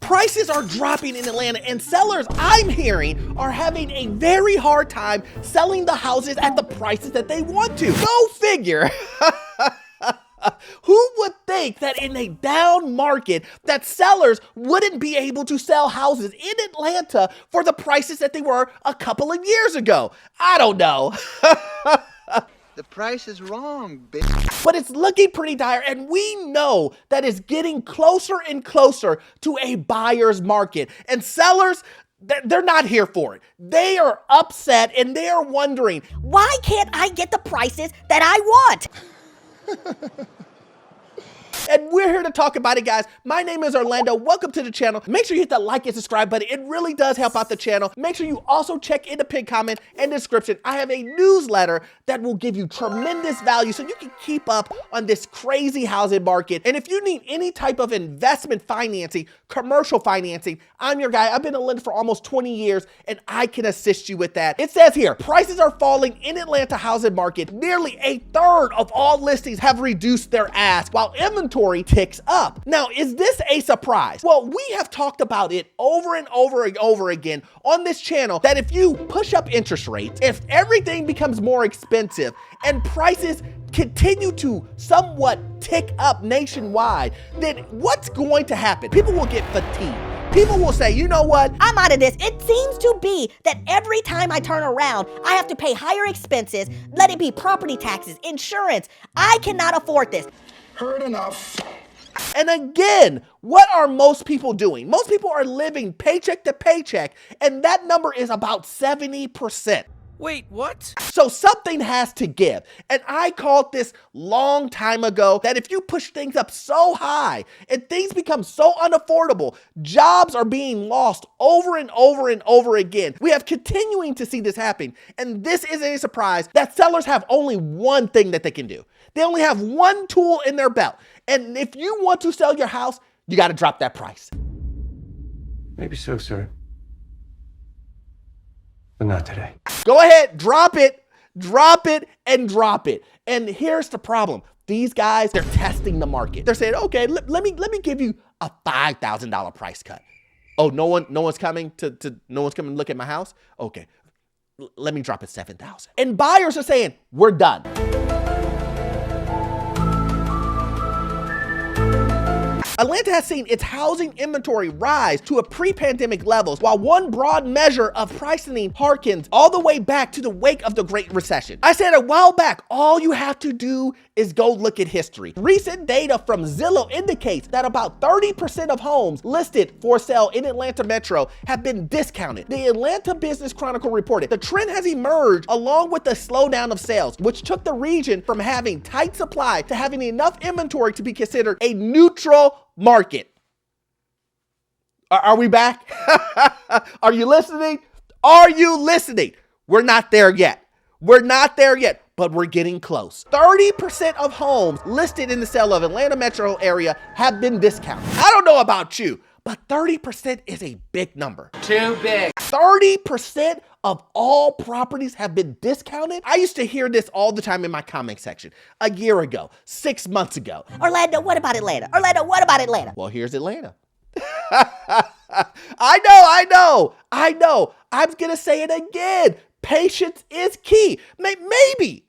Prices are dropping in Atlanta, and sellers, I'm hearing, are having a very hard time selling the houses at the prices that they want to. Go figure. Who would think that in a down market that sellers wouldn't be able to sell houses in Atlanta for the prices that they were a couple of years ago? I don't know. The price is wrong, bitch. But it's looking pretty dire, and we know that it's getting closer and closer to a buyer's market. And sellers, they're not here for it. They are upset, and they are wondering, why can't I get the prices that I want? And we're here to talk about it, guys. My name is Orlando. Welcome to the channel. Make sure you hit that like and subscribe button. It really does help out the channel. Make sure you also check in the pinned comment and description. I have a newsletter that will give you tremendous value so you can keep up on this crazy housing market. And if you need any type of investment financing, commercial financing, I'm your guy. I've been a lender for almost 20 years, and I can assist you with that. It says here, prices are falling in Atlanta housing market. Nearly a third of all listings have reduced their ask, while inventory ticks up. Now, is this a surprise? Well, we have talked about it over and over and over again on this channel that if you push up interest rates, if everything becomes more expensive and prices continue to somewhat tick up nationwide, then what's going to happen? People will get fatigued. People will say, you know what? I'm out of this. It seems to be that every time I turn around, I have to pay higher expenses, let it be property taxes, insurance. I cannot afford this. Heard enough. And again, what are most people doing? Most people are living paycheck to paycheck, and that number is about 70%. Wait, what? So something has to give. And I called this long time ago that if you push things up so high and things become so unaffordable, jobs are being lost over and over and over again. We have continuing to see this happen. And this isn't a surprise that sellers have only one thing that they can do. They only have one tool in their belt. And if you want to sell your house, you got to drop that price. Maybe so, sir. But not today. Go ahead, drop it, and drop it. And here's the problem. These guys, they're testing the market. They're saying, okay, let me give you a $5,000 price cut. Oh, no one's coming to look at my house? Okay, let me drop it $7,000. And buyers are saying, we're done. Atlanta has seen its housing inventory rise to a pre-pandemic levels, while one broad measure of pricing harkens all the way back to the wake of the Great Recession. I said a while back, all you have to do is go look at history. Recent data from Zillow indicates that about 30% of homes listed for sale in Atlanta Metro have been discounted. The Atlanta Business Chronicle reported the trend has emerged along with the slowdown of sales, which took the region from having tight supply to having enough inventory to be considered a neutral market. Are we back? Are you listening? Are you listening? We're not there yet. We're not there yet, but we're getting close. 30% of homes listed in the sale of Atlanta metro area have been discounted. I don't know about you, but 30% is a big number. Too big. 30% of all properties have been discounted? I used to hear this all the time in my comment section. A year ago, 6 months ago. Orlando, what about Atlanta? Orlando, what about Atlanta? Well, here's Atlanta. I know. I'm gonna say it again. Patience is key. Maybe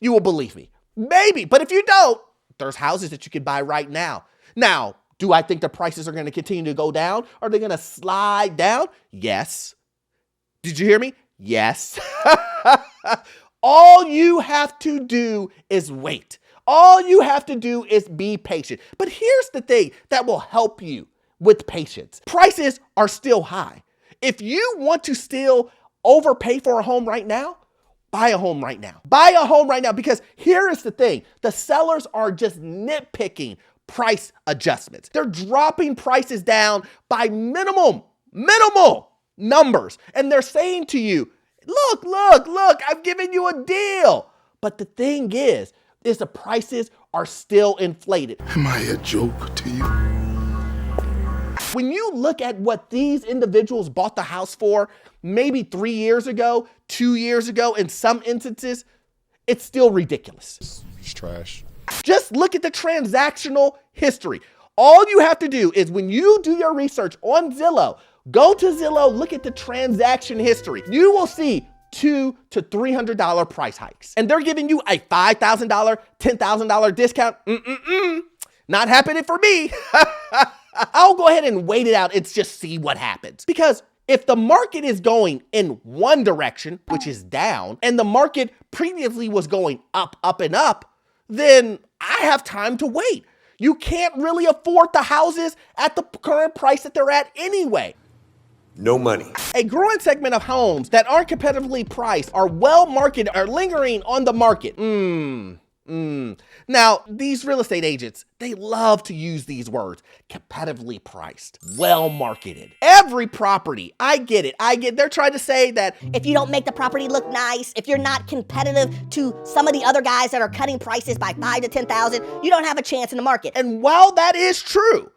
you will believe me. Maybe, but if you don't, there's houses that you can buy right now. Now, do I think the prices are gonna continue to go down? Are they gonna slide down? Yes. Did you hear me? Yes. All you have to do is wait. All you have to do is be patient. But here's the thing that will help you with patience. Prices are still high. If you want to still overpay for a home right now, buy a home right now. Buy a home right now, because here is the thing. The sellers are just nitpicking price adjustments. They're dropping prices down by minimal numbers. And they're saying to you, look, I've given you a deal. But the thing is the prices are still inflated. Am I a joke to you? When you look at what these individuals bought the house for maybe 3 years ago, 2 years ago, in some instances, it's still ridiculous. It's trash. Just look at the transactional history. All you have to do is when you do your research on Zillow, go to Zillow, look at the transaction history. You will see $200 to $300 price hikes. And they're giving you a $5,000, $10,000 discount. Not happening for me. I'll go ahead and wait it out and just see what happens. Because if the market is going in one direction, which is down, and the market previously was going up, up, and up, then I have time to wait. You can't really afford the houses at the current price that they're at anyway. No money. A growing segment of homes that aren't competitively priced are well marketed or lingering on the market. Now, these real estate agents, they love to use these words. Competitively priced, well marketed. Every property, I get it. They're trying to say that If you don't make the property look nice, if you're not competitive to some of the other guys that are cutting prices by 5 to 10,000, you don't have a chance in the market. and while that is true,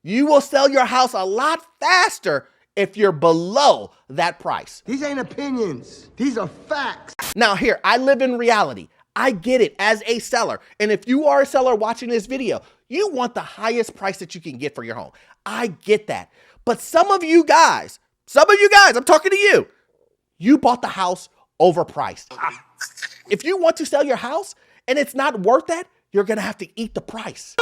you will sell your house a lot faster if you're below that price. These ain't opinions. These are facts. Now here, I live in reality. I get it as a seller. And if you are a seller watching this video, you want the highest price that you can get for your home. I get that. But some of you guys, I'm talking to you, you bought the house overpriced. If you want to sell your house and it's not worth that, you're gonna have to eat the price.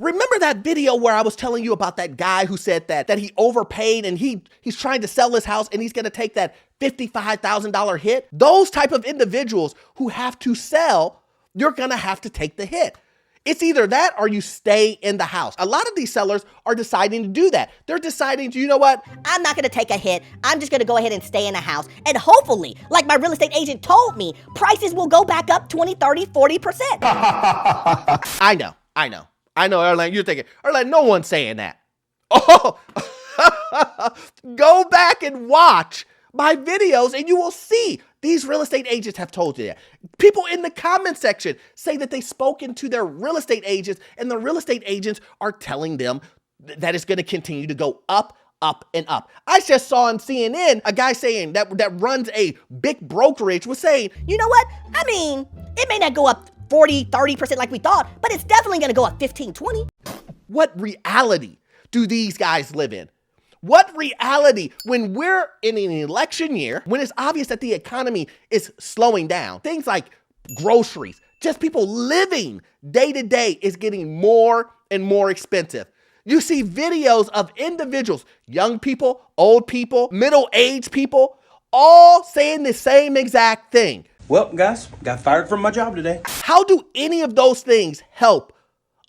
Remember that video where I was telling you about that guy who said that he overpaid and he's trying to sell his house and he's gonna take that $55,000 hit? Those type of individuals who have to sell, you're gonna have to take the hit. It's either that or you stay in the house. A lot of these sellers are deciding to do that. They're deciding to, you know what? I'm not gonna take a hit. I'm just gonna go ahead and stay in the house. And hopefully, like my real estate agent told me, prices will go back up 20, 30, 40%. I know, Erland, you're thinking, Erland, no one's saying that. Oh, go back and watch my videos and you will see these real estate agents have told you that. People in the comment section say that they've spoken to their real estate agents and the real estate agents are telling them that it's gonna continue to go up, up, and up. I just saw on CNN a guy saying that runs a big brokerage was saying, You know what? I mean, it may not go up 40, 30% like we thought, but it's definitely gonna go up 15, 20. what reality do these guys live in? What reality when we're in an election year, when it's obvious that the economy is slowing down, things like groceries, just people living day to day is getting more and more expensive. You see videos of individuals, young people, old people, middle-aged people, all saying the same exact thing. Well, guys, got fired from my job today. How do any of those things help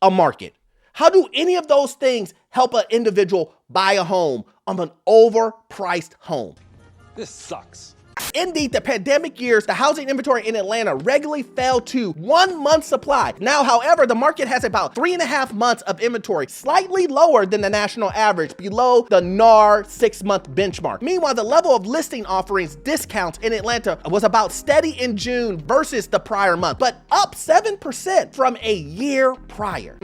a market? How do any of those things help an individual buy a home on an overpriced home? This sucks. Indeed, the pandemic years, the housing inventory in Atlanta regularly fell to 1 month's supply. Now, however, the market has about 3.5 months of inventory, slightly lower than the national average, below the NAR 6-month benchmark. Meanwhile, the level of listing offerings discounts in Atlanta was about steady in June versus the prior month, but up 7% from a year prior.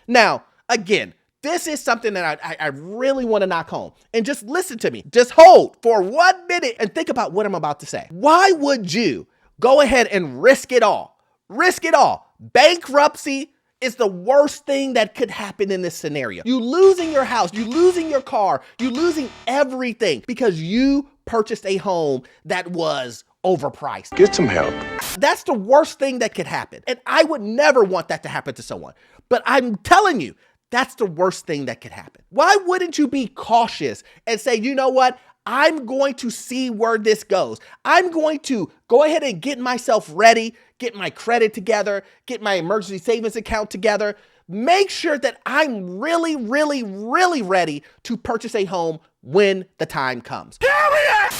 Now, again, this is something that I really want to knock home. And just listen to me. Just hold for 1 minute and think about what I'm about to say. Why would you go ahead and risk it all? Risk it all. Bankruptcy is the worst thing that could happen in this scenario. You losing your house, you losing your car, you losing everything because you purchased a home that was overpriced. Get some help. That's the worst thing that could happen. And I would never want that to happen to someone. But I'm telling you, that's the worst thing that could happen. Why wouldn't you be cautious and say, you know what? I'm going to see where this goes. I'm going to go ahead and get myself ready, get my credit together, get my emergency savings account together. Make sure that I'm really, really, really ready to purchase a home when the time comes.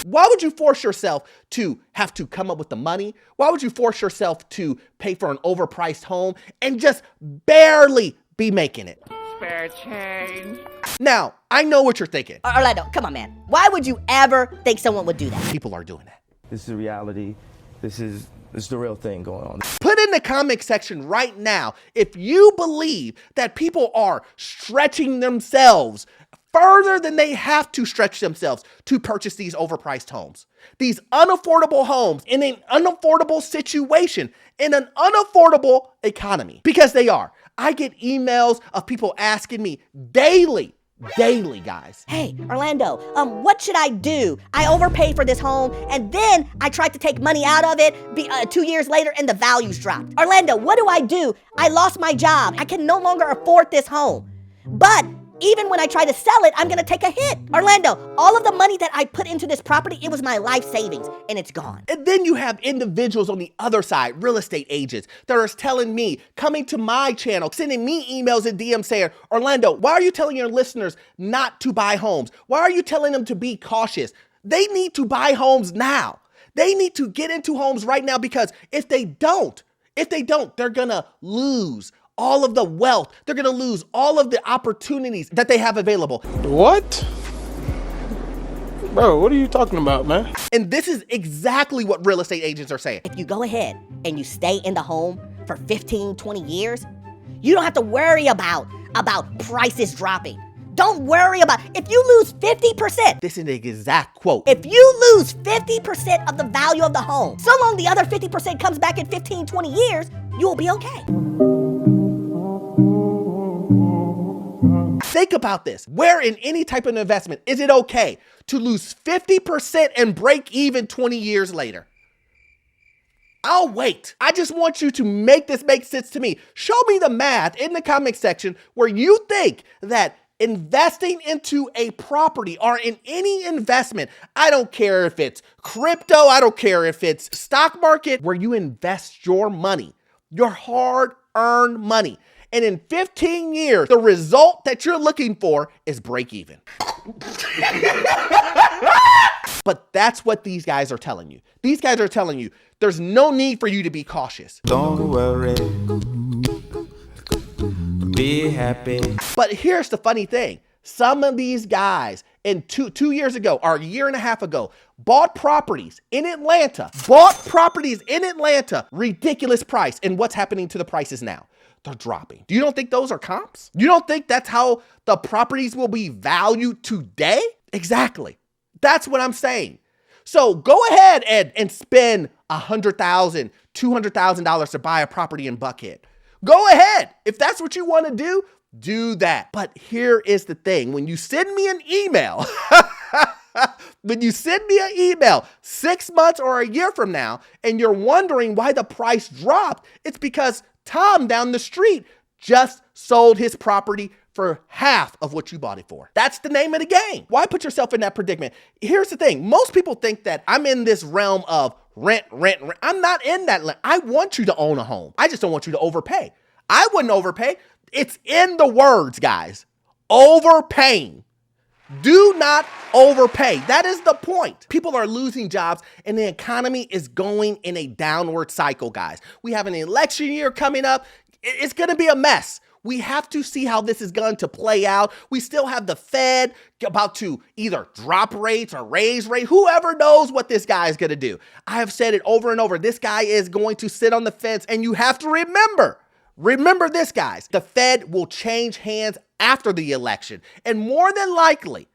Why would you force yourself to have to come up with the money? Why would you force yourself to pay for an overpriced home and just barely be making it? Spare change. Now, I know what you're thinking. Orlando, come on, man. Why would you ever think someone would do that? People are doing that. This is reality. This is the real thing going on. Put in the comment section right now if you believe that people are stretching themselves further than they have to stretch themselves to purchase these overpriced homes. These unaffordable homes in an unaffordable situation, in an unaffordable economy, because they are. I get emails of people asking me daily, guys. Hey, Orlando, what should I do? I overpaid for this home, and then I tried to take money out of it 2 years later, and the values dropped. Orlando, what do I do? I lost my job. I can no longer afford this home. But even when I try to sell it, I'm gonna take a hit. Orlando, all of the money that I put into this property, it was my life savings, and it's gone. And then you have individuals on the other side, real estate agents, that are telling me, coming to my channel, sending me emails and DMs saying, Orlando, why are you telling your listeners not to buy homes? Why are you telling them to be cautious? They need to buy homes now. They need to get into homes right now, because if they don't, they're gonna lose all of the wealth. They're gonna lose all of the opportunities that they have available. What? Bro, what are you talking about, man? And this is exactly what real estate agents are saying. If you go ahead and you stay in the home for 15, 20 years, you don't have to worry about prices dropping. Don't worry about, if you lose 50%. This is an exact quote. If you lose 50% of the value of the home, so long the other 50% comes back in 15, 20 years, you will be okay. Think about this. Where in any type of investment is it okay to lose 50% and break even 20 years later? I'll wait. I just want you to make this make sense to me. Show me the math in the comment section where you think that investing into a property or in any investment, I don't care if it's crypto, I don't care if it's stock market, where you invest your money, your hard-earned money. And in 15 years, the result that you're looking for is break even. But that's what these guys are telling you. These guys are telling you there's no need for you to be cautious. Don't worry. Be happy. But here's the funny thing. Some of these guys in two years ago or a year and a half ago bought properties in Atlanta, ridiculous price. And what's happening to the prices now? They're dropping. Do you don't think those are comps? You don't think that's how the properties will be valued today? Exactly. That's what I'm saying. So go ahead and spend $100,000, $200,000 to buy a property in Buckhead. Go ahead. If that's what you want to do that. But here is the thing. When you send me an email, 6 months or a year from now, and you're wondering why the price dropped, it's because Tom down the street just sold his property for half of what you bought it for. That's the name of the game. Why put yourself in that predicament? Here's the thing. Most people think that I'm in this realm of rent. I'm not in that. I want you to own a home. I just don't want you to overpay. I wouldn't overpay. It's in the words, guys. Overpaying. Do not overpay. That is the point. People are losing jobs and the economy is going in a downward cycle, guys. We have an election year coming up. It's going to be a mess. We have to see how this is going to play out. We still have the Fed about to either drop rates or raise rates. Whoever knows what this guy is going to do. I have said it over and over. This guy is going to sit on the fence, and you have to remember this, guys. The Fed will change hands after the election, and more than likely,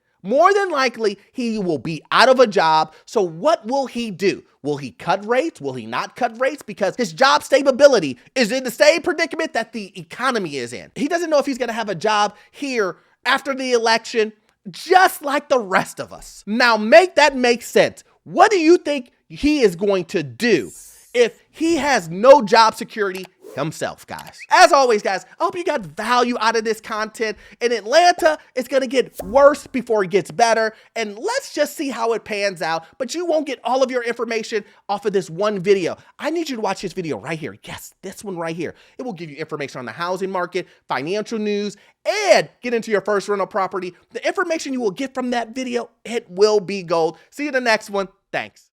he will be out of a job. So what will he do? Will he cut rates? Will he not cut rates? Because his job stability is in the same predicament that the economy is in. He doesn't know if he's going to have a job here after the election, just like the rest of us. Now make that make sense. What do you think he is going to do if he has no job security himself, guys? As always, guys, I hope you got value out of this content. In Atlanta, it's going to get worse before it gets better. And let's just see how it pans out. But you won't get all of your information off of this one video. I need you to watch this video right here. Yes, this one right here. It will give you information on the housing market, financial news, and get into your first rental property. The information you will get from that video, it will be gold. See you in the next one. Thanks.